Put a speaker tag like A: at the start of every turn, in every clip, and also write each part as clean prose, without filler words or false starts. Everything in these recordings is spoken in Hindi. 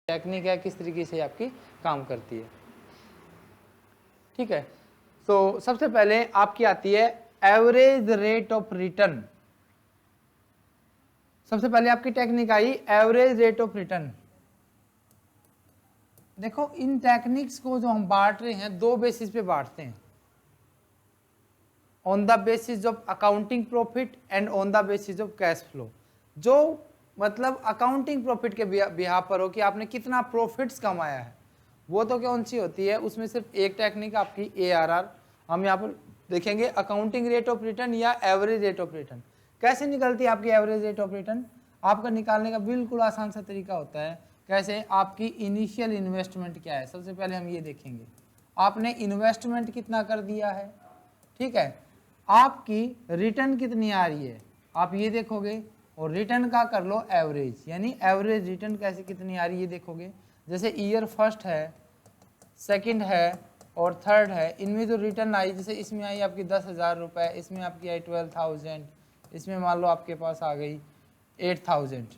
A: टेक्निक है, किस तरीके से आपकी काम करती है। ठीक है, तो सबसे पहले आपकी आती है एवरेज रेट ऑफ रिटर्न। सबसे पहले आपकी technique I average rate of return. देखो इन टेक्निक्स को जो हम बांट रहे हैं दो बेसिस पे बांटते हैं, on the basis of accounting profit and on the basis of cash flow. जो मतलब अकाउंटिंग प्रॉफिट के बिहाफ पर हो कि आपने कितना प्रॉफिट्स कमाया है, वो तो कौन सी होती है, उसमें सिर्फ एक टेक्निक आपकी ARR हम यहाँ पर देखेंगे, अकाउंटिंग रेट ऑफ रिटर्न या एवरेज रेट ऑफ रिटर्न। कैसे निकलती है आपकी एवरेज रेट ऑफ रिटर्न? आपका निकालने का बिल्कुल आसान सा तरीका होता है। कैसे? आपकी इनिशियल इन्वेस्टमेंट क्या है, सबसे पहले हम ये देखेंगे आपने इन्वेस्टमेंट कितना कर दिया है, ठीक है, आपकी रिटर्न कितनी आ रही है आप ये देखोगे, और रिटर्न का कर लो एवरेज, यानी एवरेज रिटर्न कैसे कितनी आ रही है देखोगे। जैसे ईयर फर्स्ट है, सेकंड है और थर्ड है, इनमें जो रिटर्न आई, जैसे इसमें आई आपकी 10,000 रुपये, इसमें आपकी आई 12,000, इसमें मान लो आपके पास आ गई 8,000,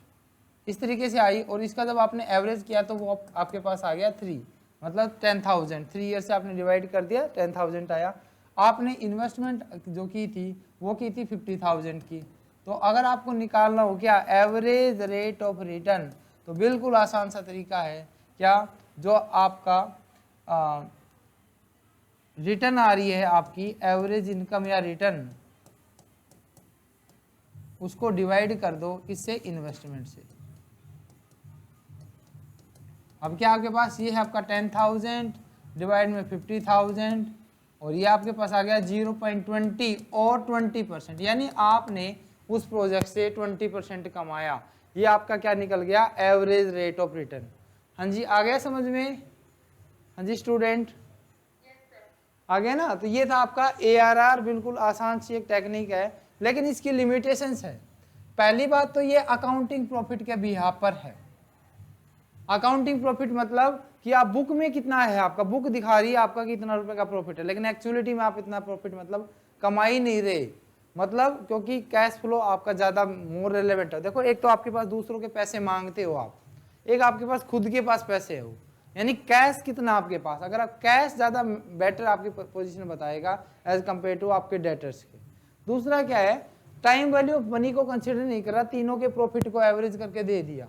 A: इस तरीके से आई। और इसका जब आपने एवरेज किया तो वो आपके पास आ गया 3, मतलब 10,000, 3 ईयर से आपने डिवाइड कर दिया, 10,000 आया। आपने इन्वेस्टमेंट जो की थी वो की थी 50,000 की। तो अगर आपको निकालना हो क्या एवरेज रेट ऑफ रिटर्न, तो बिल्कुल आसान सा तरीका है, क्या, जो आपका रिटर्न आ रही है आपकी एवरेज इनकम या रिटर्न, उसको डिवाइड कर दो इससे इन्वेस्टमेंट से। अब क्या आपके पास ये है आपका 10,000 डिवाइड में 50,000, और ये आपके पास आ गया 0.20 और 20%, यानी आपने उस प्रोजेक्ट से 20% कमाया। ये आपका क्या निकल गया एवरेज रेट ऑफ रिटर्न। हाँ जी, आ गया समझ में? हाँ जी स्टूडेंट, आ गया ना? तो ये था आपका ARR, बिल्कुल आसान सी एक टेक्निक है, लेकिन इसकी लिमिटेशंस है। पहली बात तो ये अकाउंटिंग प्रॉफिट के बिहाफ पर है। अकाउंटिंग प्रॉफिट मतलब कि आप बुक में कितना है, आपका बुक दिखा रही है आपका कितना रुपए का प्रॉफिट है, लेकिन एक्चुअलिटी में आप इतना प्रॉफिट मतलब कमा ही नहीं रहे, मतलब क्योंकि कैश फ्लो आपका ज़्यादा मोर रेलेवेंट है। देखो एक तो आपके पास दूसरों के पैसे मांगते हो आप, एक आपके पास खुद के पास पैसे हो, यानी कैश कितना आपके पास, अगर आप कैश ज़्यादा बेटर आपकी पोजीशन बताएगा एज कम्पेयर टू आपके डेटर्स के। दूसरा क्या है, टाइम वैल्यू ऑफ मनी को कंसिडर नहीं कर रहा, तीनों के प्रॉफिट को एवरेज करके दे दिया।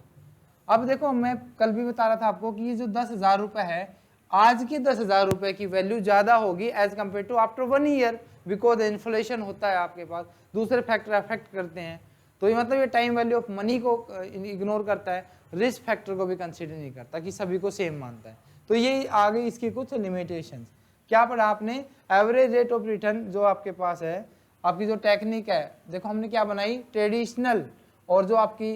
A: अब देखो मैं कल भी बता रहा था आपको कि ये जो 10,000 रुपये है, आज के 10,000 रुपये की वैल्यू ज़्यादा होगी as compare to after 1 year, because inflation होता है आपके पास, दूसरे फैक्टर अफेक्ट करते हैं। तो ये मतलब ये टाइम वैल्यू ऑफ मनी को इग्नोर करता है, रिस्क फैक्टर को भी कंसिडर नहीं करता कि सभी को सेम मानता है। तो ये आ गई इसकी कुछ लिमिटेशंस। क्या पढ़ा आपने? एवरेज रेट ऑफ रिटर्न जो आपके पास है, आपकी जो टेक्निक है, देखो हमने क्या बनाई ट्रेडिशनल, और जो आपकी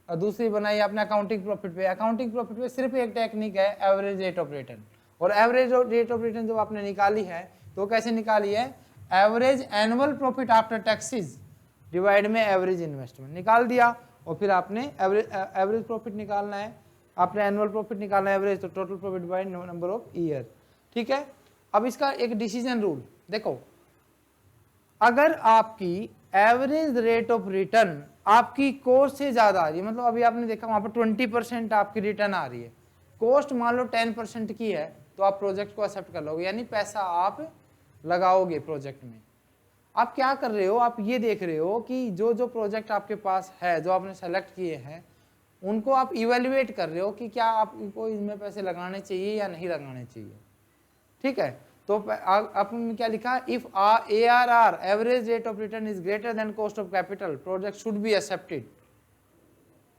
A: दूसरी बनाई आपने अकाउंटिंग प्रॉफिट पे। अकाउंटिंग प्रॉफिट पे सिर्फ एक टेक्निक है एवरेज रेट ऑफ रिटर्न, और एवरेज रेट ऑफ रिटर्न जो आपने निकाली है तो कैसे निकाली है, average annual profit after taxes divide में एवरेज इन्वेस्टमेंट निकाल दिया, और फिर आपने एवरेज प्रॉफिट निकालना है, आपने एनुअल प्रॉफिट निकालना है एवरेज, तो total profit divide number of year. ठीक है, अब इसका एक डिसीजन रूल देखो, अगर आपकी एवरेज रेट ऑफ रिटर्न आपकी कॉस्ट से ज्यादा आ रही है, मतलब अभी आपने देखा वहां पर 20% आपकी रिटर्न आ रही है, कॉस्ट मान लो 10% की है, तो आप प्रोजेक्ट को एक्सेप्ट कर लोगे, यानी पैसा आप लगाओगे प्रोजेक्ट में। आप क्या कर रहे हो, आप ये देख रहे हो कि जो जो प्रोजेक्ट आपके पास है, जो आपने सेलेक्ट किए हैं, उनको आप इवेल्युएट कर रहे हो कि क्या आपको इनमें पैसे लगाने चाहिए या नहीं लगाने चाहिए। ठीक है, तो आपने क्या लिखा, if ARR average rate of return is greater than cost of capital project should be accepted,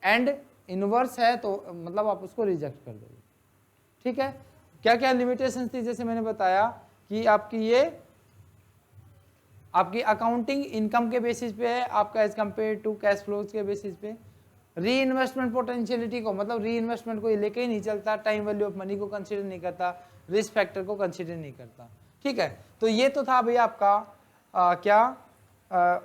A: and inverse है तो मतलब आप उसको रिजेक्ट कर दोगे। ठीक है, क्या क्या लिमिटेशंस थी, जैसे मैंने बताया कि आपकी ये आपकी अकाउंटिंग इनकम के बेसिस पे है आपका as compare to cash flows के बेसिस पे। री इन्वेस्टमेंट पोटेंशियलिटी को, मतलब री इन्वेस्टमेंट को ये लेके ही नहीं चलता, टाइम वैल्यू ऑफ मनी को कंसीडर नहीं करता, रिस्क फैक्टर को कंसीडर नहीं करता। ठीक है, तो ये तो था भैया आपका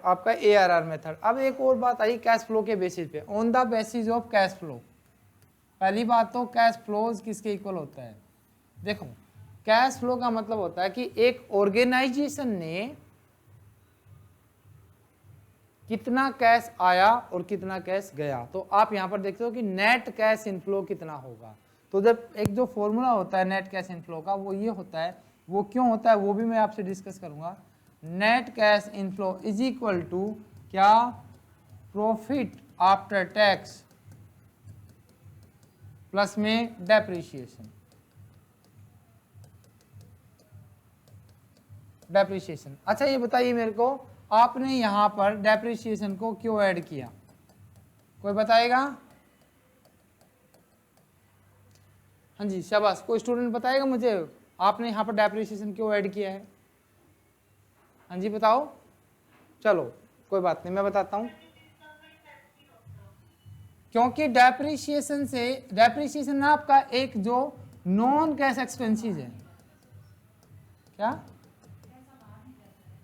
A: आपका ARR मेथड। अब एक और बात आई कैश फ्लो के बेसिस पे, on the basis of cash flow. पहली बात तो कैश फ्लोज किसके इक्वल होता है, देखो कैश फ्लो का मतलब होता है कि एक ऑर्गेनाइजेशन ने कितना कैश आया और कितना कैश गया। तो आप यहां पर देखते हो कि नेट कैश इनफ्लो कितना होगा, तो जब एक जो फॉर्मूला होता है नेट कैश इनफ्लो का वो ये होता है, वो क्यों होता है वो भी मैं आपसे डिस्कस करूंगा। Net cash inflow is equal to क्या, प्रॉफिट आफ्टर टैक्स प्लस में डेप्रिसिएशन। डेप्रिसिएशन, अच्छा ये बताइए मेरे को, आपने यहां पर डेप्रिसिएशन को क्यों ऐड किया, कोई बताएगा? हाँ जी शाबाश, कोई स्टूडेंट बताएगा मुझे आपने यहाँ पर डेप्रिसिएशन क्यों ऐड किया है? हाँ जी बताओ। चलो कोई बात नहीं, मैं बताता हूँ। क्योंकि डेप्रिसिएशन से, डेप्रिसिएशन ना आपका एक जो नॉन कैश एक्सपेंसेस है, क्या?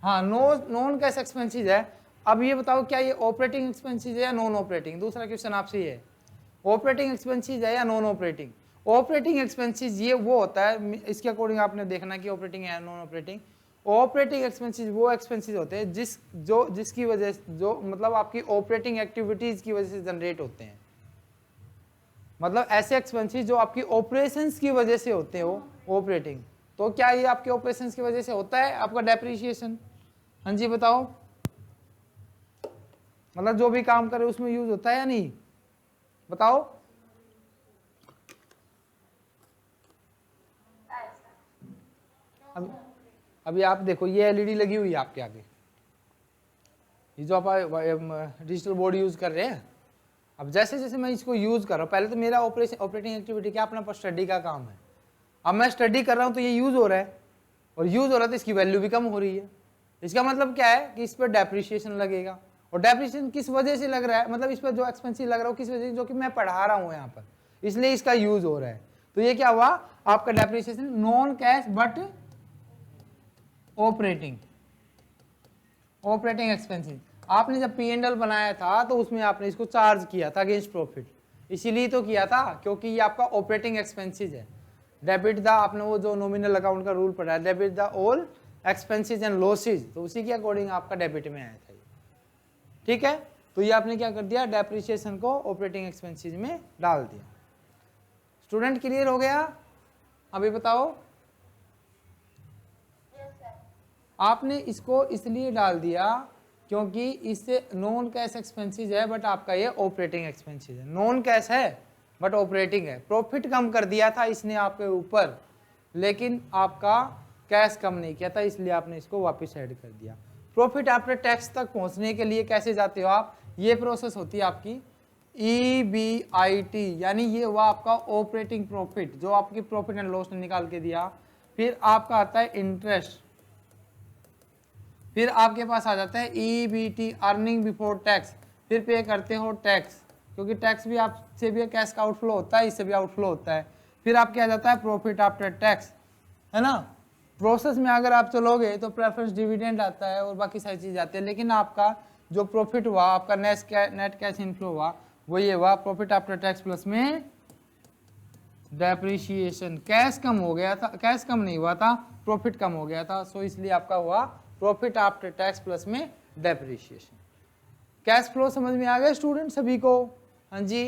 A: हाँ नॉन कैश एक्सपेंसेस है। अब ये बताओ क्या ये ऑपरेटिंग एक्सपेंसेस है या नॉन ऑपरेटिंग? दूसरा क्वेश्चन आपसे ये है, ऑपरेटिंग एक्सपेंसेस है या नॉन ऑपरेटिंग? ऑपरेटिंग एक्सपेंसेस ये वो होता है, इसके अकॉर्डिंग आपने देखना कि ऑपरेटिंग है या नॉन ऑपरेटिंग। ऑपरेटिंग एक्सपेंसेस वो एक्सपेंसेस होते हैं जिसकी वजह जो मतलब आपकी ऑपरेटिंग एक्टिविटीज की वजह से जनरेट होते हैं, मतलब ऐसे एक्सपेंसेस जो आपकी ऑपरेशंस की वजह से होते हो ऑपरेटिंग। तो क्या ये आपके ऑपरेशंस की वजह से होता है आपका डेप्रिसिएशन? हाँ जी बताओ, मतलब जो भी काम करे उसमें यूज होता है या नहीं, बताओ। अभी आप देखो ये एलईडी लगी हुई है आपके आगे, ये जो आप डिजिटल बोर्ड यूज कर रहे हैं। अब जैसे जैसे मैं इसको यूज कर रहा हूँ, पहले तो मेरा ऑपरेटिंग एक्टिविटी क्या, अपना स्टडी का काम है। अब मैं स्टडी कर रहा हूँ तो ये यूज हो रहा है, और यूज हो रहा है तो इसकी वैल्यू भी कम हो रही है। इसका मतलब क्या है कि इस पर डेप्रिसिएशन लगेगा। और डेप्रिसिएशन किस वजह से लग रहा है, मतलब इस पर जो एक्सपेंसिव लग रहा है किस वजह से, जो कि मैं पढ़ा रहा हूँ यहाँ पर, इसलिए इसका यूज हो रहा है। तो ये क्या हुआ आपका depreciation, non cash but operating, operating expensive. आपने जब P&L बनाया था तो उसमें आपने इसको चार्ज किया था अगेंस्ट प्रॉफिट, इसीलिए तो किया था क्योंकि ये आपका ऑपरेटिंग एक्सपेंसेस है। डेबिट द, आपने वो जो नॉमिनल अकाउंट का रूल पढ़ा है, debit the all expenses and losses, तो उसी के अकॉर्डिंग आपका डेबिट में आया था ये, ठीक है। तो ये आपने क्या कर दिया, डेप्रिसिएशन को ऑपरेटिंग एक्सपेंसेस में डाल दिया। स्टूडेंट क्लियर हो गया? अभी बताओ। आपने इसको इसलिए डाल दिया क्योंकि इससे नॉन कैश एक्सपेंसेस है बट आपका ये ऑपरेटिंग एक्सपेंसेस है, नॉन कैश है बट ऑपरेटिंग है। प्रॉफिट कम कर दिया था इसने आपके ऊपर, लेकिन आपका कैश कम नहीं किया था, इसलिए आपने इसको वापस ऐड कर दिया। प्रॉफिट आफ्टर टैक्स तक पहुंचने के लिए कैसे जाते हो आप, ये प्रोसेस होती है आपकी EBIT, यानी ये हुआ आपका ऑपरेटिंग प्रॉफिट, जो आपकी प्रॉफिट एंड लॉस ने निकाल के दिया। फिर आपका आता है इंटरेस्ट, फिर आपके पास आ जाता है EBT, अर्निंग बिफोर टैक्स। फिर पे करते हो टैक्स, क्योंकि टैक्स भी आपसे भी कैश का आउटफ्लो होता है, इससे भी आउटफ्लो होता है। फिर आपके आ जाता है प्रॉफिट आफ्टर टैक्स, है ना। प्रोसेस में अगर आप चलोगे तो प्रेफरेंस डिविडेंड आता है और बाकी सारी चीज़ आती है, लेकिन आपका जो प्रॉफिट हुआ, आपका नेट कैश इनफ्लो हुआ, वो ये हुआ प्रॉफिट आफ्टर टैक्स प्लस में डेप्रिसिएशन। कैश कम हो गया था, कैश कम नहीं हुआ था, प्रॉफिट कम हो गया था, सो इसलिए आपका हुआ प्रॉफिट आफ्टर टैक्स प्लस में डेप्रिसिएशन। कैश फ्लो समझ में आ गया स्टूडेंट सभी को? हाँ जी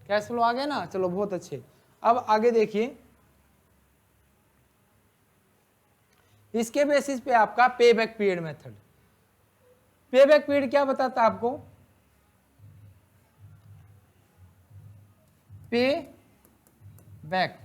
A: कैश फ्लो आ गया ना, चलो बहुत अच्छे। अब आगे देखिए, इसके बेसिस पे आपका पे बैक पीरियड मेथड। पे बैक पीरियड क्या बताता है आपको, पे बैक,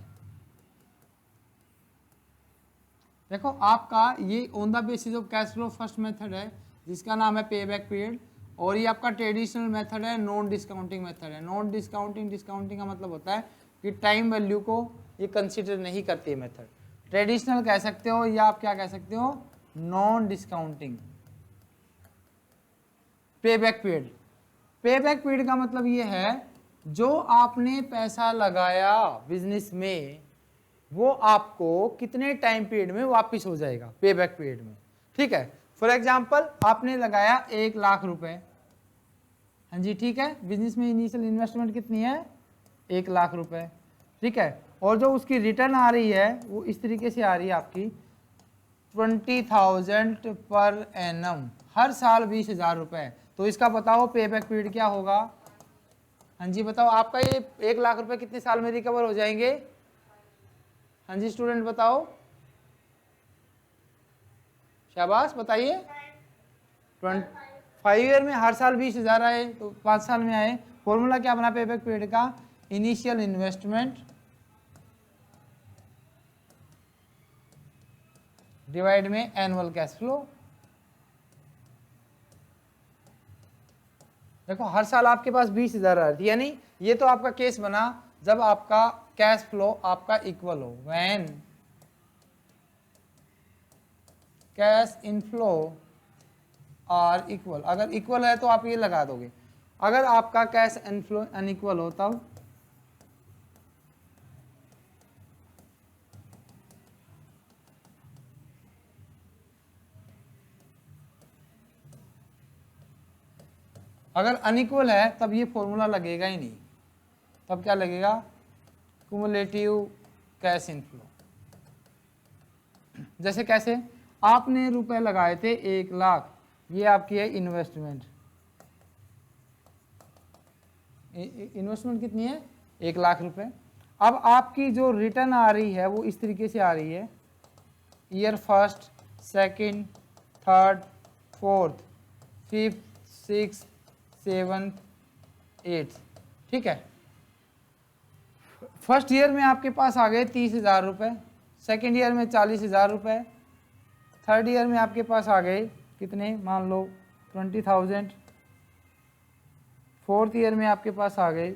A: देखो आपका ये on the basis of cash flow first method है जिसका नाम है पे बैक पीरियड, और ये आपका ट्रेडिशनल मेथड है, नॉन डिस्काउंटिंग मेथड है। नॉन डिस्काउंटिंग, डिस्काउंटिंग का मतलब होता है कि टाइम वैल्यू को ये कंसीडर नहीं करती है मेथड। ट्रेडिशनल कह सकते हो या आप क्या कह सकते हो, नॉन डिस्काउंटिंग। पे बैक पीरियड, पे बैक पीरियड का मतलब ये है जो आपने पैसा लगाया बिजनेस में वो आपको कितने टाइम पीरियड में वापस हो जाएगा, पे बैक पीरियड में, ठीक है। फॉर एग्जांपल आपने लगाया 1 लाख रुपए, हाँ जी ठीक है, बिजनेस में इनिशियल इन्वेस्टमेंट कितनी है, 1 लाख रुपए, ठीक है। और जो उसकी रिटर्न आ रही है वो इस तरीके से आ रही है आपकी 20,000 पर एनम, हर साल 20,000 रुपए। तो इसका बताओ पे बैक पीरियड क्या होगा, हाँ जी बताओ, आपका ये 1 लाख रुपए कितने साल में रिकवर हो जाएंगे? हाँ जी स्टूडेंट बताओ, शाबाश बताइए। 5 ईयर में हर साल 20,000 आए तो 5 साल में आए। फॉर्मूला क्या बना पे बैक पीरियड का? इनिशियल इन्वेस्टमेंट डिवाइड में एनुअल कैश फ्लो। देखो हर साल आपके पास 20,000 आ रही थी, यानी ये तो आपका केस बना जब आपका कैश फ्लो आपका इक्वल हो, when cash inflow are equal. अगर इक्वल है तो आप ये लगा दोगे, अगर आपका कैश इनफ्लो अनइक्वल हो तब अगर अनइक्वल है तब ये फॉर्मूला लगेगा ही नहीं। तब क्या लगेगा? Cumulative cash inflow. जैसे कैसे? आपने रुपए लगाए थे 1 लाख, ये आपकी है इन्वेस्टमेंट। इन्वेस्टमेंट कितनी है? 1 लाख रुपए। अब आपकी जो रिटर्न आ रही है वो इस तरीके से आ रही है, year first, second, third, fourth, fifth, six, seventh, eighth. ठीक है, फर्स्ट ईयर में आपके पास आ गए 30,000 रुपये, सेकेंड ईयर में 40,000 रुपये, थर्ड ईयर में आपके पास आ गए कितने, मान लो 20,000, फोर्थ ईयर में आपके पास आ गए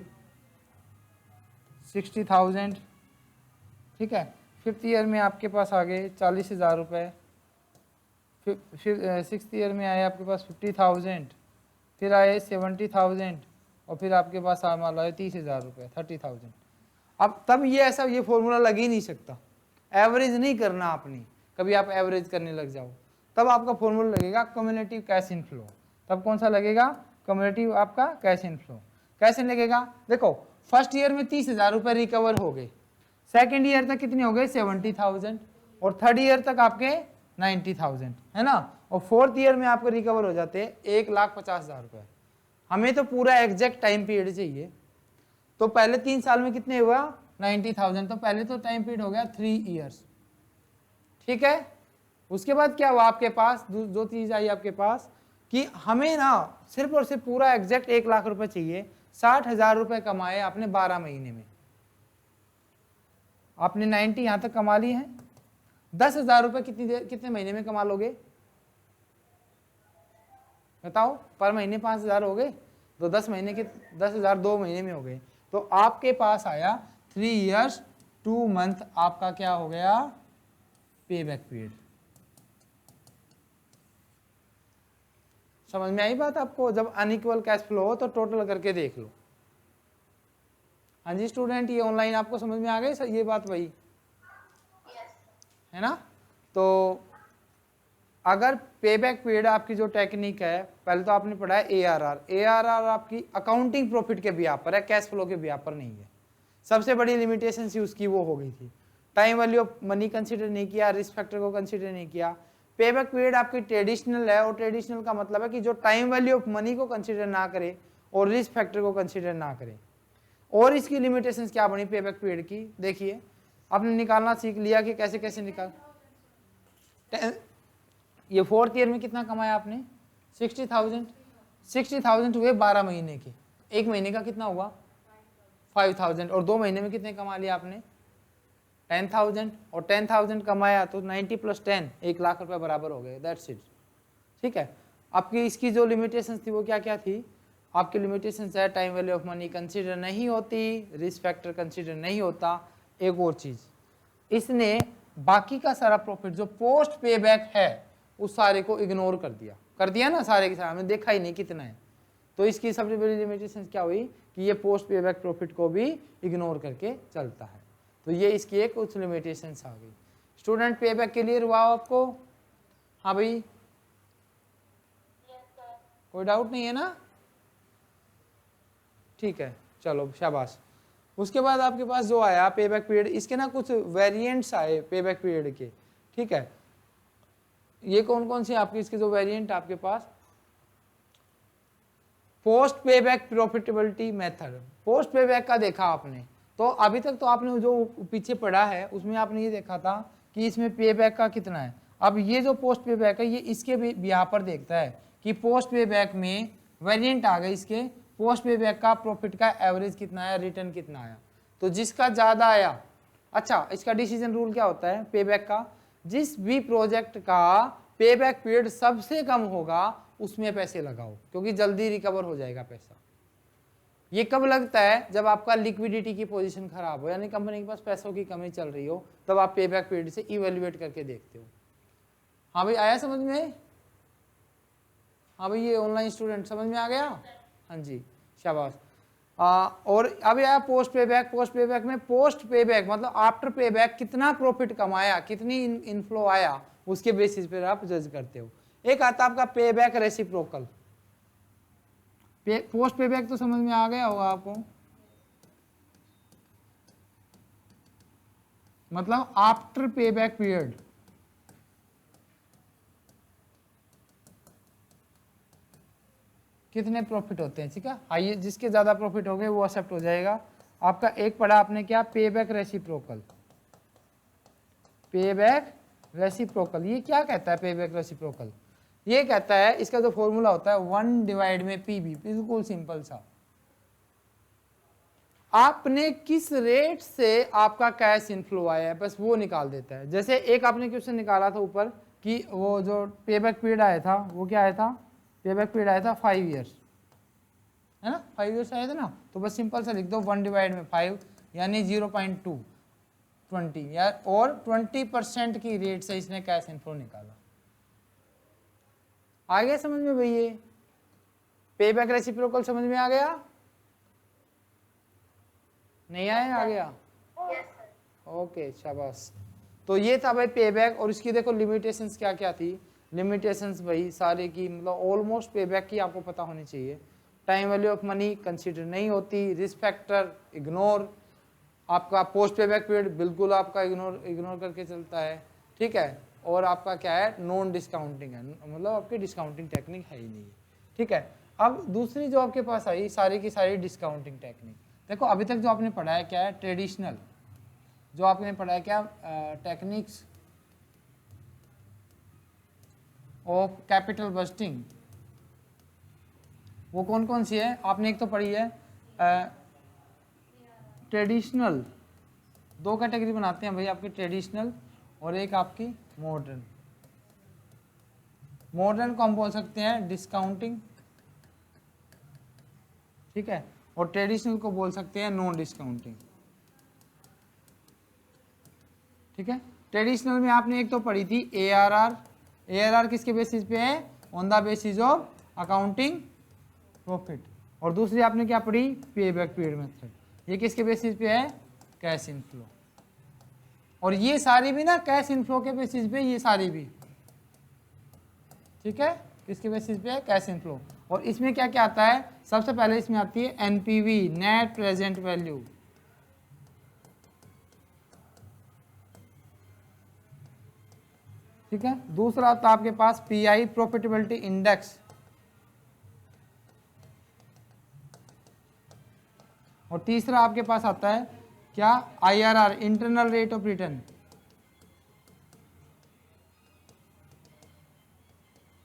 A: 60,000। ठीक है, फिफ्थ ईयर में आपके पास आ गए 40,000 रुपये, सिक्स्थ ईयर में आए आपके पास 50,000, फिर आए 70,000 और फिर आपके पास मान लो 30,000 रुपये, 30,000। अब तब ये ऐसा ये फॉर्मूला लग ही नहीं सकता, एवरेज नहीं करना आपने, कभी आप एवरेज करने लग जाओ तब आपका फॉर्मूला लगेगा क्युमुलेटिव कैश इनफ्लो। तब कौन सा लगेगा? क्युमुलेटिव आपका कैश इनफ्लो। कैसे लगेगा? देखो फर्स्ट ईयर में 30,000 रुपये रिकवर हो गए, सेकेंड ईयर तक कितने हो गए? 70,000, और थर्ड ईयर तक आपके 90,000, है ना, और फोर्थ ईयर में आपको रिकवर हो जाते हैं 1,50,000 रुपये। हमें तो पूरा एग्जैक्ट टाइम पीरियड चाहिए, तो पहले 3 साल में कितने हुआ? 90,000, तो पहले तो टाइम पीरियड हो गया 3 ईयर्स। ठीक है, उसके बाद क्या हुआ आपके पास? जो चीज आई आपके पास कि हमें ना सिर्फ और सिर्फ पूरा एग्जैक्ट 1 लाख रुपए चाहिए। 60,000 रुपए कमाए आपने 12 महीने में, आपने 90 यहां तक कमा ली है। 10,000 रुपए कितने महीने में कमा लोगे बताओ? पर महीने 5,000 हो गए, तो 10 महीने के 10,000 2 महीने में हो गए, तो आपके पास आया 3 ईयर्स 2 मंथ आपका क्या हो गया? पे बैक पीरियड। समझ में आई बात आपको? जब अनइक्वल कैश फ्लो हो तो टोटल करके देख लो। हाँ जी स्टूडेंट, ये ऑनलाइन आपको समझ में आ गई ये बात? वही है ना। तो अगर पे बैक पीरियड आपकी जो टेक्निक है, पहले तो आपने पढ़ा है ARR। ARR आपकी अकाउंटिंग प्रॉफिट के ब्याह पर है, कैश फ्लो के ब्याह पर नहीं है। सबसे बड़ी लिमिटेशन सी उसकी वो हो गई थी, time value of money consider नहीं किया, रिस्क फैक्टर को कंसीडर नहीं किया। पे बैक पीरियड आपकी ट्रेडिशनल है, और ट्रेडिशनल का मतलब है कि जो टाइम वैल्यू ऑफ मनी को कंसीडर ना करे और रिस्क फैक्टर को कंसीडर ना करे। और इसकी लिमिटेशंस क्या बनी पे बैक पीरियड की? देखिए, आपने निकालना सीख लिया कि कैसे कैसे निकाल। ये फोर्थ ईयर में कितना कमाया आपने? 60,000। 60,000 हुए 12 महीने के, एक महीने का कितना हुआ? 5,000, और 2 महीने में कितने कमा लिया आपने? 10,000, और 10,000 कमाया तो 90 + 10 1 लाख रुपए बराबर हो गए। That's it. ठीक है, आपकी इसकी जो लिमिटेशंस थी वो क्या क्या थी? आपकी लिमिटेशंस है time value of money consider नहीं होती, रिस्क फैक्टर कंसीडर नहीं होता। एक और चीज, इसने बाकी का सारा प्रॉफिट जो पोस्ट पे बैक है उस सारे को इग्नोर कर दिया ना, सारे के सारे हमने देखा ही नहीं कितना है। तो इसकी सबसे बड़ी लिमिटेशन क्या हुई कि ये पोस्ट पे बैक प्रॉफिट को भी इग्नोर करके चलता है। तो ये इसकी एक कुछ लिमिटेशंस आ गई। स्टूडेंट पे बैक क्लियर हुआ आपको? हाँ भाई, कोई डाउट नहीं है ना? ठीक है, चलो शाबाश। उसके बाद आपके पास जो आया पे बैक पीरियड, इसके ना कुछ वेरिएंट्स आए पे बैक पीरियड के। ठीक है, ये कौन कौन से आपके इसके जो वेरिएंट आपके पास? पोस्ट पे बैक प्रॉफिटेबिलिटी मेथड, पोस्ट पे बैक का देखा आपने, तो अभी तक तो आपने जो पीछे पढ़ा है उसमें आपने ये देखा था कि इसमें पे बैक का कितना है। अब ये जो पोस्ट पे बैक है ये इसके भी यहाँ पर देखता है कि पोस्ट पे बैक में वेरिएंट आ गए इसके, पोस्ट पे बैक का प्रॉफिट का एवरेज कितना आया, रिटर्न कितना आया। तो जिसका ज़्यादा आया, अच्छा इसका डिसीजन रूल क्या होता है पे बैक का, जिस भी प्रोजेक्ट का पे बैक पीरियड सबसे कम होगा उसमें पैसे लगाओ, क्योंकि जल्दी रिकवर हो जाएगा पैसा। ये कब लगता है, जब आपका लिक्विडिटी की पोजीशन खराब हो, यानी कंपनी के पास पैसों की कमी चल रही हो, तब आप पे बैक पीरियड से इवेल्युएट करके देखते हो। हाँ भाई आया समझ में? हाँ भाई ये ऑनलाइन स्टूडेंट समझ में आ गया? हाँ जी शाबाश। और अभी आया पोस्ट पे बैक, पोस्ट पे बैक में पोस्ट पे बैक मतलब आफ्टर पे बैक कितना प्रॉफिट कमाया, कितनी इनफ्लो आया, उसके बेसिस पर आप जज करते हो। एक आता आपका पे बैक रेसिप्रोकल, पोस्ट पे बैक तो समझ में आ गया होगा आपको, मतलब आफ्टर पे बैक पीरियड कितने प्रॉफिट होते हैं, ठीक है। आइए जिसके ज्यादा प्रॉफिट हो गए वो एक्सेप्ट हो जाएगा। आपका एक पढ़ा आपने क्या, पे बैक रेसिप्रोकल, पे बैक रेसिप्रोकल। ये क्या कहता है पे बैक रेसिप्रोकल? ये कहता है, इसका जो फॉर्मूला होता है 1 डिवाइड में पीबी, बिल्कुल सिंपल सा, आपने किस रेट से आपका कैश इनफ्लो आया है बस वो निकाल देता है। जैसे एक आपने क्वेश्चन निकाला था ऊपर कि वो जो पे बैक पीरियड आया था वो क्या आया था, पे बैक पीरियड आया था 5 ईयर्स, है ना, 5 ईयर्स आया था ना। तो बस सिंपल सा लिख दो 1 डिवाइड में 5 यानी 0.2 20 या और 20% की रेट से इसने कैश इनफ्लो निकाला। आ गया समझ में भैया? ये पे बैक रेसिप्रोकल समझ में आ गया? नहीं आया? आ गया? ओके शाबाश। तो ये था भाई पे बैक, और इसकी देखो लिमिटेशंस क्या क्या थी। लिमिटेशंस भाई सारे की मतलब ऑलमोस्ट पे बैक की आपको पता होनी चाहिए। Time value of money consider नहीं होती, रिस्क फैक्टर इग्नोर, आपका पोस्ट पे बैक पीरियड बिल्कुल आपका इग्नोर करके चलता है, ठीक है। और आपका क्या है, नॉन डिस्काउंटिंग है, मतलब आपकी डिस्काउंटिंग टेक्निक है ही नहीं, ठीक है। अब दूसरी जो आपके पास आई सारी की सारी डिस्काउंटिंग टेक्निक। देखो अभी तक जो आपने पढ़ा है क्या है, ट्रेडिशनल जो आपने पढ़ा है क्या, टेक्निक्स ऑफ कैपिटल बस्टिंग, वो कौन कौन सी है आपने? एक तो पढ़ी है ट्रेडिशनल, दो कैटेगरी बनाते हैं भाई आपकी, ट्रेडिशनल और एक आपकी मॉडर्न। मॉडर्न को हम बोल सकते हैं डिस्काउंटिंग, ठीक है, और ट्रेडिशनल को बोल सकते हैं नॉन डिस्काउंटिंग, ठीक है। ट्रेडिशनल में आपने एक तो पढ़ी थी ARR, ARR किसके बेसिस पे है, on the basis of accounting profit. और दूसरी आपने क्या पढ़ी, पे बैक पीरियड मेथड, ये किसके बेसिस पे है, कैश इनफ्लो। और ये सारी भी ना कैश इनफ्लो के बेसिस पे, ये सारी भी, ठीक है, किसके बेसिस पे है, कैश इनफ्लो। और इसमें क्या क्या आता है, सबसे पहले इसमें आती है NPV, नेट प्रेजेंट वैल्यू, ठीक है। दूसरा आता है आपके पास PI, प्रॉफिटेबिलिटी इंडेक्स, और तीसरा आपके पास आता है क्या, IRR, internal rate of return,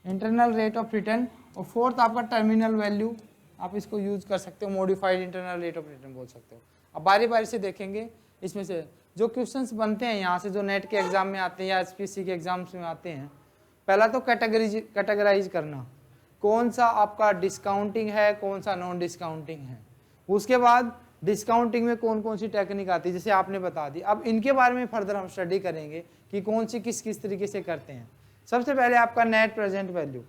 A: internal rate of return. और फोर्थ आपका टर्मिनल वैल्यू, आप इसको यूज कर सकते हो, modified internal rate of return बोल सकते हो। अब बारी बारी से देखेंगे इसमें से जो क्वेश्चंस बनते हैं यहाँ से, जो नेट के एग्जाम में आते हैं या SPSC के एग्जाम्स में आते हैं। पहला तो कैटेगराइज करना, कौन सा आपका डिस्काउंटिंग है, कौन सा नॉन डिस्काउंटिंग है। उसके बाद डिस्काउंटिंग में कौन कौन सी टेक्निक आती है, जैसे आपने बता दी। अब इनके बारे में फर्दर हम स्टडी करेंगे कि कौन सी किस किस तरीके से करते हैं। सबसे पहले आपका net present value,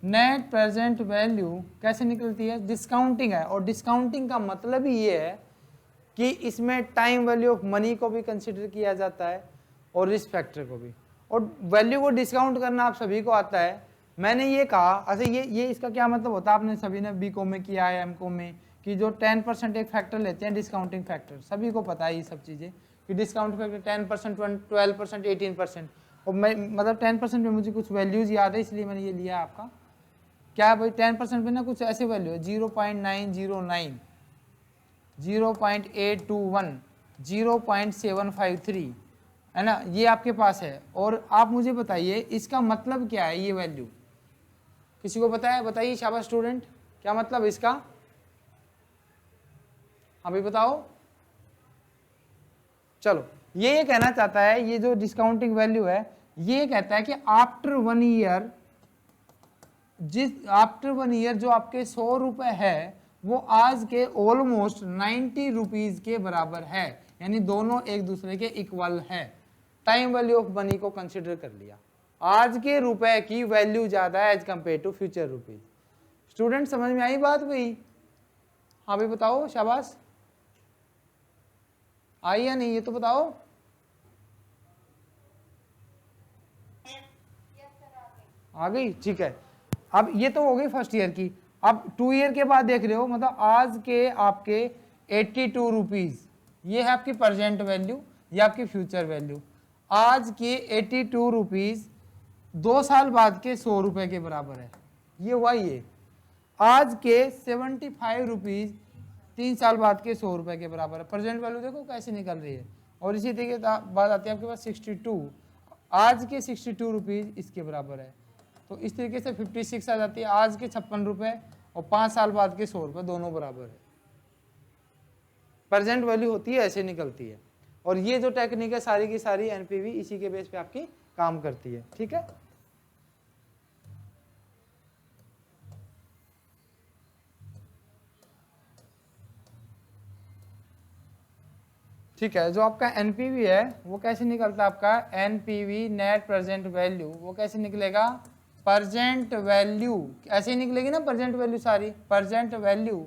A: net present value कैसे निकलती है, डिस्काउंटिंग है। और डिस्काउंटिंग का मतलब ही ये है कि इसमें टाइम वैल्यू ऑफ मनी को भी कंसिडर किया जाता है और रिस्क फैक्टर को भी। और वैल्यू को डिस्काउंट करना आप सभी को आता है। मैंने ये कहा, अच्छा ये इसका क्या मतलब होता है, आपने सभी ने BCom में किया है, MCom में, कि जो 10% एक फैक्टर लेते हैं डिस्काउंटिंग फैक्टर, सभी को पता है ये सब चीज़ें कि डिस्काउंट फैक्टर 10%, 12%, 18%। और मैं मतलब 10% में मुझे कुछ वैल्यूज़ याद है इसलिए मैंने ये लिया आपका। क्या है भाई 10% में ना कुछ ऐसे वैल्यू है 0.909, 0.821, 0.753 है ना, ये आपके पास है। और आप मुझे बताइए इसका मतलब क्या है ये वैल्यू, किसी को पता है? बताइए शाबाश स्टूडेंट, क्या मतलब इसका? हाँ भाई बताओ। चलो ये कहना चाहता है, ये जो डिस्काउंटिंग वैल्यू है ये कहता है कि आफ्टर 1 ईयर, आफ्टर 1 ईयर जो आपके 100 रुपए है वो आज के ऑलमोस्ट 90 रुपीज के बराबर है, यानी दोनों एक दूसरे के इक्वल है। टाइम वैल्यू ऑफ मनी को कंसिडर कर लिया, आज के रुपए की वैल्यू ज्यादा है as compare to future rupees. Student समझ में आई बात भाई? हाँ भाई बताओ शाबाश, आई या नहीं ये तो बताओ। आ गई, ठीक है। अब ये तो हो गई फर्स्ट ईयर की। अब 2 ईयर के बाद देख रहे हो, मतलब आज के आपके 82 रुपीज, ये है आपकी प्रेजेंट वैल्यू, ये आपकी फ्यूचर वैल्यू। आज के 82 रुपीज 2 साल बाद के 100 रुपए के बराबर है, ये हुआ ये। आज के 75 रुपीज 3 साल बाद के 100 रुपए के बराबर है। प्रेजेंट वैल्यू देखो कैसे निकल रही है। और इसी तरीके बात आती है आपके पास 62, आज के 62 रुपीज इसके बराबर है। तो इस तरीके से 56 आ जाती है, आज के 56 रुपए और 5 साल बाद के 100 रुपए दोनों बराबर है। प्रेजेंट वैल्यू होती है ऐसे निकलती है। और ये जो टेक्निक है सारी की सारी एनपीवी इसी के बेस पे आपकी काम करती है, ठीक है। ठीक है, जो आपका एनपीवी है वो कैसे निकलता है? आपका एनपीवी नेट प्रेजेंट वैल्यू, वो कैसे निकलेगा? प्रेजेंट वैल्यू ऐसे ही निकलेगी ना, प्रेजेंट वैल्यू सारी, present value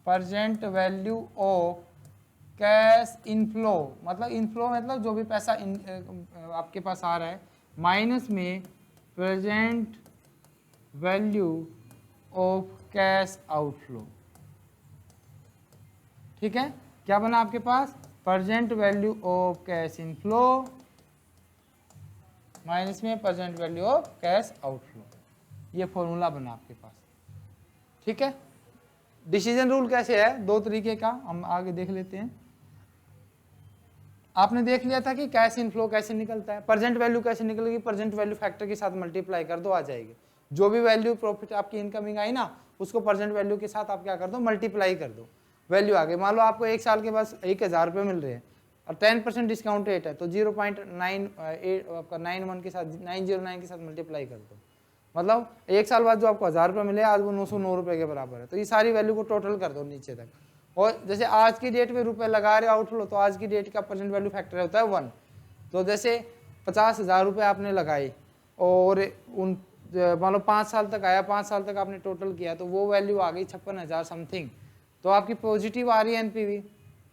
A: present value of cash inflow, मतलब इनफ्लो मतलब जो भी पैसा आपके पास आ रहा है, माइनस में present value of cash outflow. ठीक है, क्या बना आपके पास? Present value of cash inflow minus में present value of cash outflow, ये फॉर्मूला बना आपके पास। ठीक है, डिसीजन रूल कैसे है? 2 तरीके का, हम आगे देख लेते हैं। आपने देख लिया था कि कैश इनफ्लो कैसे निकलता है, प्रेजेंट वैल्यू कैसे निकलेगी? प्रेजेंट वैल्यू फैक्टर के साथ मल्टीप्लाई कर दो, आ जाएगी। जो भी वैल्यू प्रॉफिट आपकी इनकमिंग आई ना, उसको प्रेजेंट वैल्यू के साथ आप क्या कर दो? मल्टीप्लाई कर दो, वैल्यू आ गई। मान लो आपको 1 साल के बाद 1000 रुपये मिल रहे हैं और 10% डिस्काउंट रेट है, तो 0.98 आपका 91 के साथ 909 के साथ मल्टीप्लाई कर दो, मतलब 1 साल बाद जो आपको 1000 रुपये मिले आज वो 909 रुपये के बराबर है। तो ये सारी वैल्यू को टोटल कर दो नीचे तक। और जैसे आज की डेट में रुपए लगा रहे हो आउटफ्लो, तो आज की डेट का प्रेजेंट वैल्यू फैक्टर होता है 1। तो जैसे 50,000 रुपये आपने लगाए और उन मान लो 5 साल तक आया, 5 साल तक आपने टोटल किया, तो वो वैल्यू आ गई 56,000 समथिंग, तो आपकी पॉजिटिव आ रही है एनपीवी।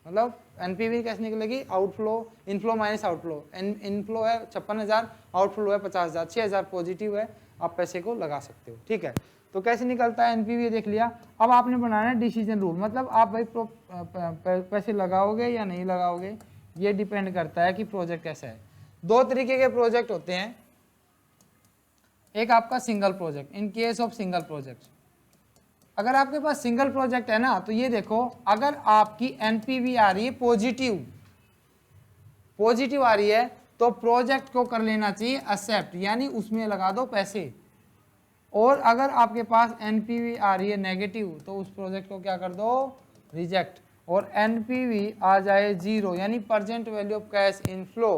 A: मतलब एनपीवी कैसे निकलेगी? Outflow, inflow minus outflow. Inflow है 56,000, आउटफ्लो है 50,000, 6,000 पॉजिटिव है, आप पैसे को लगा सकते हो। ठीक है, तो कैसे निकलता है एनपीवी देख लिया। अब आपने बनाना है डिसीजन रूल, मतलब आप भाई पैसे लगाओगे या नहीं लगाओगे, ये डिपेंड करता है कि प्रोजेक्ट कैसा है। 2 तरीके के प्रोजेक्ट होते हैं, एक आपका single project. In case of single project, अगर आपके पास सिंगल प्रोजेक्ट है ना, तो ये देखो, अगर आपकी एनपीवी आ रही है पॉजिटिव आ रही है, तो प्रोजेक्ट को कर लेना चाहिए एक्सेप्ट, यानी उसमें लगा दो पैसे। और अगर आपके पास एनपीवी आ रही है नेगेटिव, तो उस प्रोजेक्ट को क्या कर दो? रिजेक्ट। और एनपीवी आ जाए 0, यानी present value of cash inflow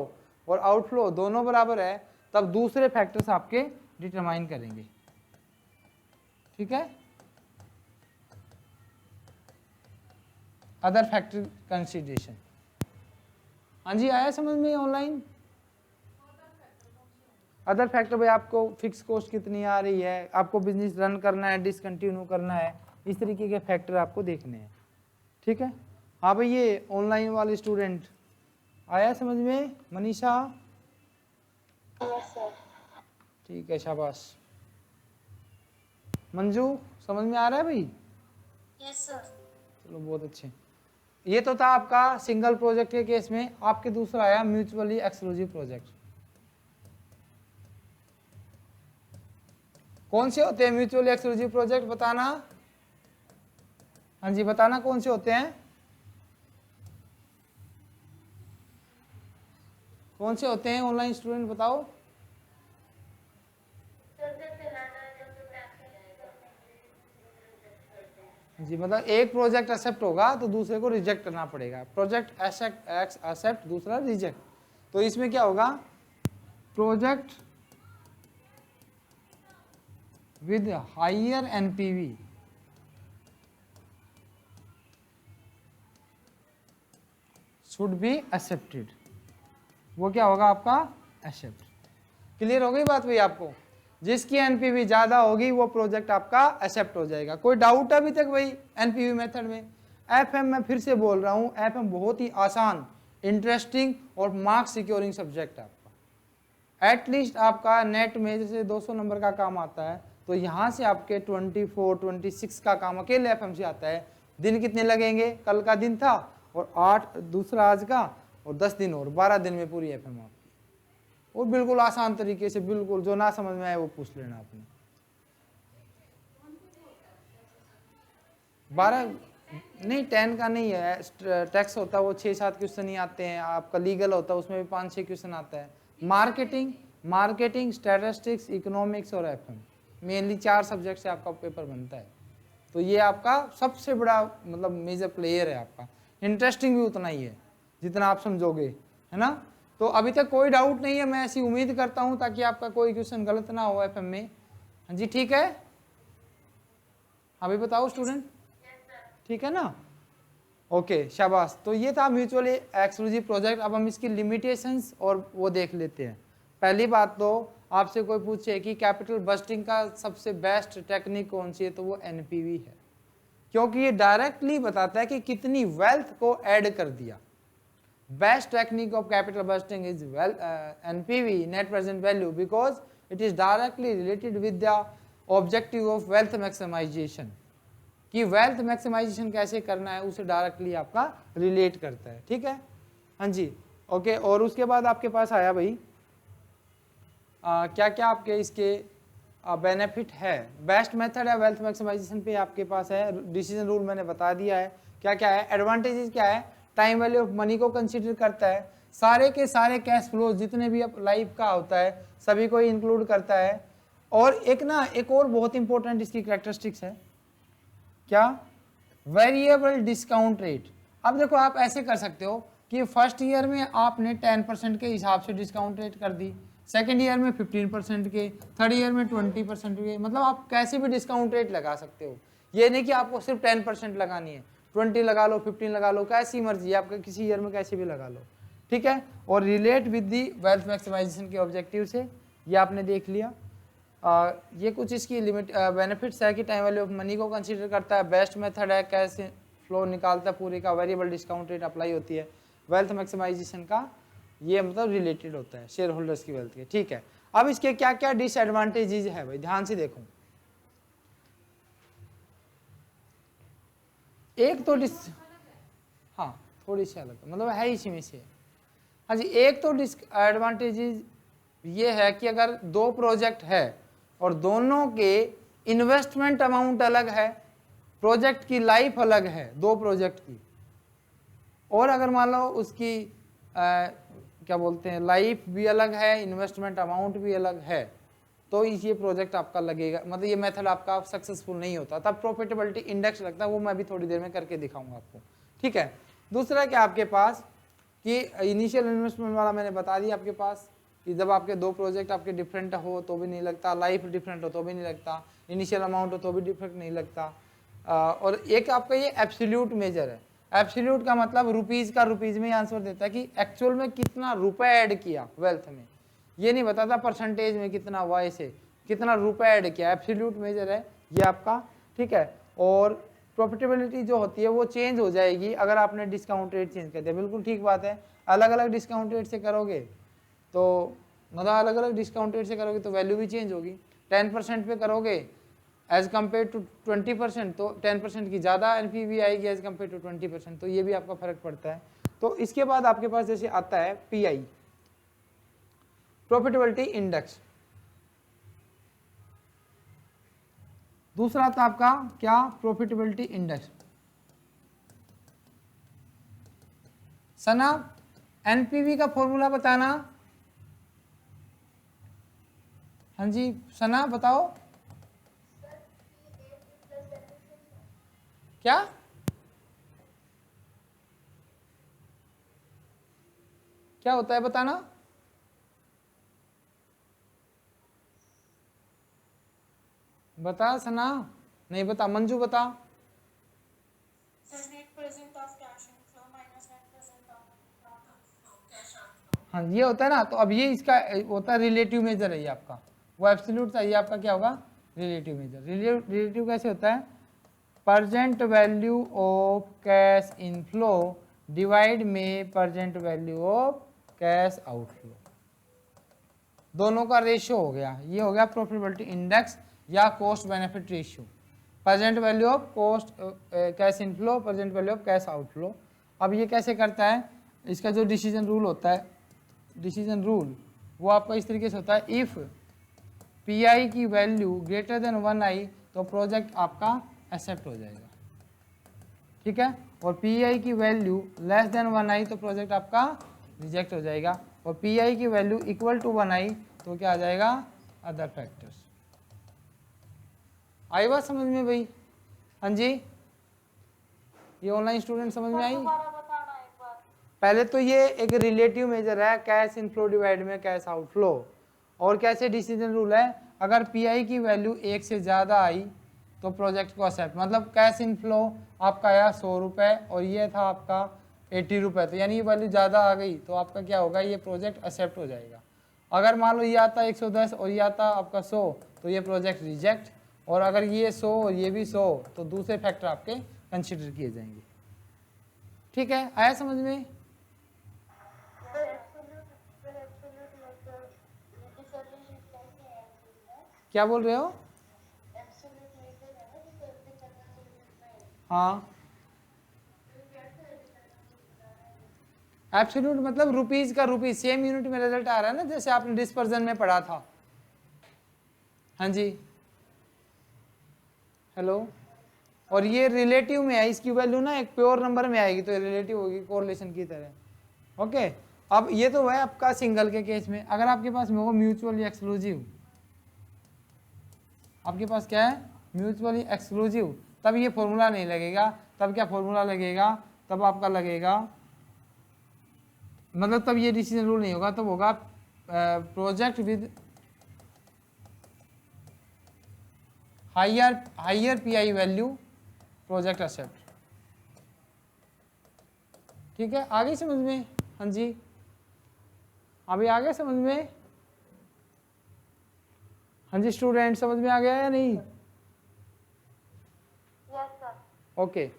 A: और आउटफ्लो दोनों बराबर है, तब दूसरे फैक्टर्स आपके डिटरमाइन करेंगे। ठीक है, अदर फैक्टर कंसिडरेशन। हाँ जी, आया समझ में ऑनलाइन? अदर फैक्टर भाई आपको फिक्स कॉस्ट कितनी आ रही है, आपको बिजनेस रन करना है, डिसकंटिन्यू करना है, इस तरीके के फैक्टर आपको देखने हैं। ठीक है, हाँ भाई ये ऑनलाइन वाले स्टूडेंट आया समझ में? मनीषा? ठीक है, शाबाश। मंजू समझ में आ रहा है भाई?
B: Yes sir.
A: चलो बहुत अच्छे। ये तो था आपका सिंगल प्रोजेक्ट के केस में। आपके दूसरा आया म्यूचुअली एक्सक्लूसिव प्रोजेक्ट। कौन से होते हैं म्यूचुअली एक्सक्लूसिव प्रोजेक्ट, बताना। हाँ जी बताना कौन से होते हैं, कौन से होते हैं ऑनलाइन स्टूडेंट बताओ। जी मतलब एक प्रोजेक्ट एक्सेप्ट होगा तो दूसरे को रिजेक्ट करना पड़ेगा। प्रोजेक्ट एक्सेप्ट, दूसरा रिजेक्ट। तो इसमें क्या होगा, project with higher NPV should be accepted, वो क्या होगा आपका एक्सेप्ट। क्लियर हो गई बात भाई आपको, जिसकी एनपीवी ज्यादा होगी वो प्रोजेक्ट आपका एक्सेप्ट हो जाएगा। कोई डाउट अभी तक भाई एनपीवी मेथड में। एफएम मैं फिर से बोल रहा हूं, एफएम बहुत ही आसान, इंटरेस्टिंग और मार्क्स सिक्योरिंग सब्जेक्ट है आपका। एटलीस्ट आपका नेट में जैसे 200 नंबर का काम आता है, तो यहाँ से आपके 24 26 का काम अकेले एफएम से आता है। दिन कितने लगेंगे, कल का दिन था और 8 दूसरा आज का और 10 दिन और 12 दिन में पूरी एफएम आपकी। और बिल्कुल आसान तरीके से, बिल्कुल जो ना समझ में आए वो पूछ लेना आपने। 12 नहीं 10 का नहीं है, टैक्स होता है वो 6-7 क्वेश्चन ही आते हैं। आपका लीगल होता है उसमें भी 5-6 क्वेश्चन आता है। मार्केटिंग स्टैटिस्टिक्स इकोनॉमिक्स और एफएम, मेनली 4 सब्जेक्ट से आपका पेपर बनता है। तो ये आपका सबसे बड़ा मतलब मेजर प्लेयर है आपका। इंटरेस्टिंग भी उतना ही है जितना आप समझोगे, है ना। तो अभी तक कोई डाउट नहीं है, मैं ऐसी उम्मीद करता हूं ताकि आपका कोई क्वेश्चन गलत ना हो एफएम में। हाँ जी ठीक है, अभी बताओ स्टूडेंट, ठीक है ना। ओके शाबाश। तो ये था म्यूचुअली एक्सक्लूसिव प्रोजेक्ट। अब हम इसकी लिमिटेशंस और वो देख लेते हैं। पहली बात तो आपसे कोई पूछे कि कैपिटल बस्टिंग का सबसे बेस्ट टेक्निक कौन सी है, तो वो एनपीवी है, क्योंकि ये डायरेक्टली बताता है कि कितनी वेल्थ को ऐड कर दिया। Best technique of capital budgeting is NPV, net present value, because it is directly related with the objective of wealth maximisation, कि वेल्थ मैक्सिमाइजेशन कैसे करना है उसे डायरेक्टली आपका रिलेट करता है। ठीक है, हाँ जी ओके। और उसके बाद आपके पास आया भाई क्या क्या आपके इसके बेनिफिट है। बेस्ट मेथड है वेल्थ मैक्सिमाइजेशन पे आपके पास है। डिसीजन रूल मैंने बता दिया है क्या क्या है। एडवांटेजेस क्या है, टाइम वैल्यू ऑफ मनी को कंसीडर करता है, सारे के सारे कैश फ्लो जितने भी अब लाइफ का होता है सभी को इंक्लूड करता है। और एक और बहुत इंपॉर्टेंट इसकी कैरेक्टरिस्टिक्स है, क्या, वेरिएबल डिस्काउंट रेट। अब देखो आप ऐसे कर सकते हो कि फर्स्ट ईयर में आपने 10% के हिसाब से डिस्काउंट रेट कर दी, सेकेंड ईयर में 15% के, थर्ड ईयर में 20% के, मतलब आप कैसे भी डिस्काउंट रेट लगा सकते हो। ये नहीं कि आपको सिर्फ 10% लगानी है, 20 लगा लो, 15 लगा लो, कैसी मर्जी है आपका, किसी ईयर में कैसे भी लगा लो। ठीक है, और relate with the wealth maximisation के ऑब्जेक्टिव से, ये आपने देख लिया। ये कुछ इसकी लिमिट बेनिफिट्स है कि टाइम वैल्यू ऑफ मनी को कंसीडर करता है, बेस्ट मेथड है, कैश फ्लो निकालता है पूरे का, वेरिएबल डिस्काउंट रेट अप्लाई होती है, वेल्थ मैक्सिमाइजेशन का ये मतलब रिलेटेड होता है शेयर होल्डर्स की वेल्थ के। ठीक है, अब इसके क्या क्या डिसएडवांटेजेस है भाई, ध्यान से देखो। एक तो हाँ थोड़ी सी अलग मतलब है इसी में से। हाँ जी, एक तो डिसएडवांटेजेस ये है कि अगर 2 प्रोजेक्ट है और दोनों के इन्वेस्टमेंट अमाउंट अलग है, प्रोजेक्ट की लाइफ अलग है 2 प्रोजेक्ट की, और अगर मान लो उसकी क्या बोलते हैं लाइफ भी अलग है, इन्वेस्टमेंट अमाउंट भी अलग है, तो ये प्रोजेक्ट आपका लगेगा, मतलब ये मेथड आपका सक्सेसफुल नहीं होता, तब प्रॉफिटेबिलिटी इंडेक्स लगता है, वो मैं भी थोड़ी देर में करके दिखाऊंगा आपको। ठीक है, दूसरा क्या आपके पास कि इनिशियल इन्वेस्टमेंट वाला मैंने बता दिया आपके पास कि जब आपके 2 प्रोजेक्ट आपके डिफरेंट हो तो भी नहीं लगता, लाइफ डिफरेंट हो तो भी नहीं लगता, इनिशियल अमाउंट हो तो भी डिफरेंट नहीं लगता। और एक आपका ये एब्सोल्यूट मेजर है। एब्सोल्यूट का मतलब रुपीज़ का रुपीज़ में आंसर देता है कि एक्चुअल में कितना रुपए ऐड किया वेल्थ में, ये नहीं बताता परसेंटेज में कितना, वाई से कितना रुपए ऐड किया, एब्सोल्यूट मेजर है ये आपका। ठीक है, और प्रॉफिटेबिलिटी जो होती है वो चेंज हो जाएगी अगर आपने डिस्काउंट रेट चेंज कर दिया। बिल्कुल ठीक बात है, अलग अलग डिस्काउंट रेट से करोगे तो मतलब अलग अलग डिस्काउंट रेट से करोगे तो वैल्यू भी चेंज होगी। 10% पे करोगे एज कम्पेयर टू 20%, तो 10% की ज़्यादा एनपीवी आएगी एज कम्पेयर टू 20%, तो ये भी आपका फर्क पड़ता है। तो इसके बाद आपके पास जैसे आता है पीआई, प्रॉफिटेबिलिटी इंडेक्स। दूसरा आता आपका क्या, प्रॉफिटेबिलिटी इंडेक्स। सना एनपीवी का फॉर्मूला बताना। हाँ जी सना बताओ क्या, क्या होता है बताना। बता सना, नहीं बता, मंजू बता। हाँ ये होता है ना, तो अब ये इसका होता है रिलेटिव मेजर है ये आपका, वो एब्सोल्यूट था, ये आपका क्या होगा, रिलेटिव मेजर। रिलेटिव कैसे होता है, percent value of cash inflow divide में percent value of cash outflow, दोनों का रेशियो हो गया, ये हो गया प्रॉफिटेबिलिटी इंडेक्स या cost benefit ratio. Present value of cost cash inflow, present value of cash outflow. अब ये कैसे करता है, इसका जो डिसीजन रूल होता है, डिसीजन रूल वो आपका इस तरीके से होता है, इफ पी आई की वैल्यू ग्रेटर देन 1 आई तो प्रोजेक्ट आपका एक्सेप्ट हो जाएगा, ठीक है, और पी आई की वैल्यू लेस देन 1 आई तो प्रोजेक्ट आपका रिजेक्ट हो जाएगा, और पी आई की वैल्यू इक्वल टू 1 आई तो क्या आ जाएगा, अदर फैक्टर्स। आई बात समझ में भाई, हाँ जी, ये ऑनलाइन स्टूडेंट समझ में आई। पहले तो ये एक रिलेटिव मेजर है, कैश इनफ्लो डिवाइड में कैश आउटफ्लो, और कैसे डिसीजन रूल है, अगर पीआई की वैल्यू 1 से ज़्यादा आई तो प्रोजेक्ट को एक्सेप्ट, मतलब कैश इनफ्लो आपका आया 100 रुपये और ये था आपका 80 रुपये, तो यानी ये वैल्यू ज़्यादा आ गई तो आपका क्या होगा, ये प्रोजेक्ट एक्सेप्ट हो जाएगा। अगर मान लो ये आता 110 और ये आता आपका 100 तो ये प्रोजेक्ट रिजेक्ट, और अगर ये 100 और ये भी 100 तो दूसरे फैक्टर आपके कंसिडर किए जाएंगे, ठीक है, आया समझ में। क्या बोल रहे हो, हाँ एब्सोल्यूट मतलब रुपीज का रुपीज, सेम यूनिट में रिजल्ट आ रहा है ना, जैसे आपने डिस्पर्जन में पढ़ा था। हाँ जी हेलो, और ये रिलेटिव में है, इसकी वैल्यू ना एक प्योर नंबर में आएगी तो रिलेटिव होगी, कोरिलेशन की तरह, ओके। अब ये तो है आपका सिंगल के केस में, अगर आपके पास में हो म्यूचुअली एक्सक्लूसिव, आपके पास क्या है म्यूचुअली एक्सक्लूसिव, तब ये फॉर्मूला नहीं लगेगा, तब क्या फॉर्मूला लगेगा, तब आपका लगेगा, मतलब तब ये डिसीजन रूल नहीं होगा, तब होगा project with higher PI value project accept, ठीक है, आगे समझ में, हाँ जी अभी आगे समझ में, हाँ जी स्टूडेंट समझ में आ गया या नहीं, ओके।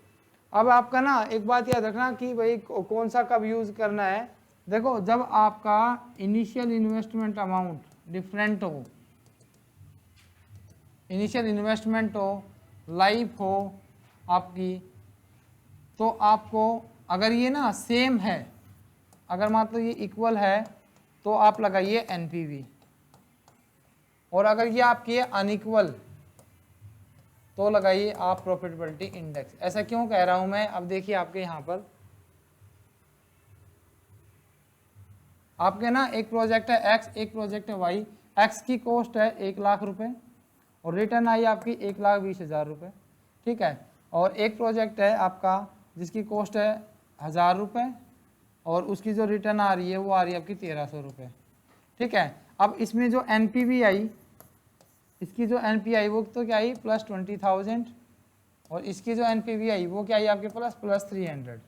A: अब आपका ना एक बात याद रखना कि भाई कौन सा कब यूज करना है, देखो जब आपका इनिशियल इन्वेस्टमेंट अमाउंट डिफरेंट हो, इनिशियल इन्वेस्टमेंट हो, लाइफ हो आपकी, तो आपको अगर ये ना सेम है, अगर मान लो ये इक्वल है तो आप लगाइए एनपीवी, और अगर ये आपकी है अनइक्वल तो लगाइए आप प्रॉफिटेबिलिटी इंडेक्स। ऐसा क्यों कह रहा हूं मैं, अब देखिए आपके यहाँ पर आपके ना एक प्रोजेक्ट है एक्स, एक प्रोजेक्ट है वाई, एक्स की कॉस्ट है 1 लाख रुपए और रिटर्न आई आपकी 1,20,000 रुपये, ठीक है, और एक प्रोजेक्ट है आपका जिसकी कॉस्ट है 1,000 रुपये और उसकी जो रिटर्न आ रही है वो आ रही है आपकी 1,300 रुपये, ठीक है। अब इसमें जो एनपीवी आई, इसकी जो एनपी आई वो तो क्या आई +20,000 और इसकी जो एनपीवी आई वो क्या आई आपके +300,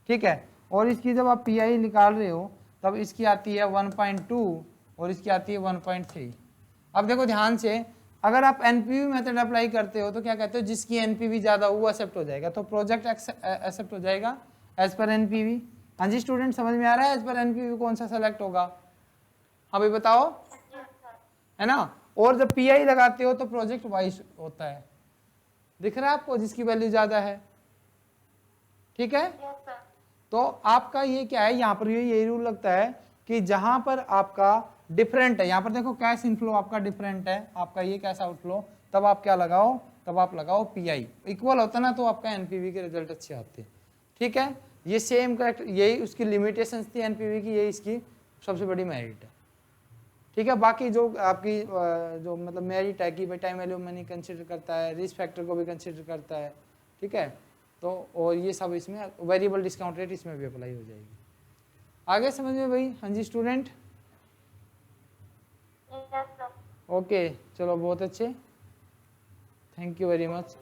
A: ठीक है, और इसकी जब आप पीआई निकाल रहे हो तब इसकी आती है 1.2 और इसकी आती है 1.3। अब देखो ध्यान से, अगर आप एनपीवी मेथड अप्लाई करते हो तो क्या कहते हो, जिसकी एनपीवी ज़्यादा हो वो एक्सेप्ट हो जाएगा, तो प्रोजेक्ट एक्सेप्ट हो जाएगा एज पर एनपीवी। हाँ जी स्टूडेंट समझ में आ रहा है, एज पर एनपीवी कौन सा सेलेक्ट होगा, हाँ भाई बताओ, है ना, और जब पीआई लगाते हो तो प्रोजेक्ट वाइज होता है, दिख रहा है आपको, जिसकी वैल्यू ज़्यादा है, ठीक है।
B: Yes sir.
A: तो आपका ये क्या है, यहाँ पर यही रूल लगता है कि जहां पर आपका डिफरेंट है, यहाँ पर देखो कैश इनफ्लो आपका डिफरेंट है, आपका ये कैश आउटफ्लो, तब आप क्या लगाओ, तब आप लगाओ पीआई, इक्वल होता ना तो आपका एनपीवी के रिजल्ट अच्छे आते हैं, ठीक है। ये सेम करेक्ट, यही उसकी लिमिटेशंस थी एनपीवी की, यही इसकी सबसे बड़ी मेरिट है, ठीक है। बाकी जो आपकी जो मतलब मेरिट है कि भाई टाइम वैल्यू मनी कंसिडर करता है, रिस्क फैक्टर को भी कंसिडर करता है, ठीक है। तो और ये सब इसमें वेरिएबल डिस्काउंट रेट इसमें भी अप्लाई हो जाएगी। आगे समझ में भाई? हाँ जी स्टूडेंट,
B: यस सर।
A: ओके चलो बहुत अच्छे, थैंक यू वेरी मच।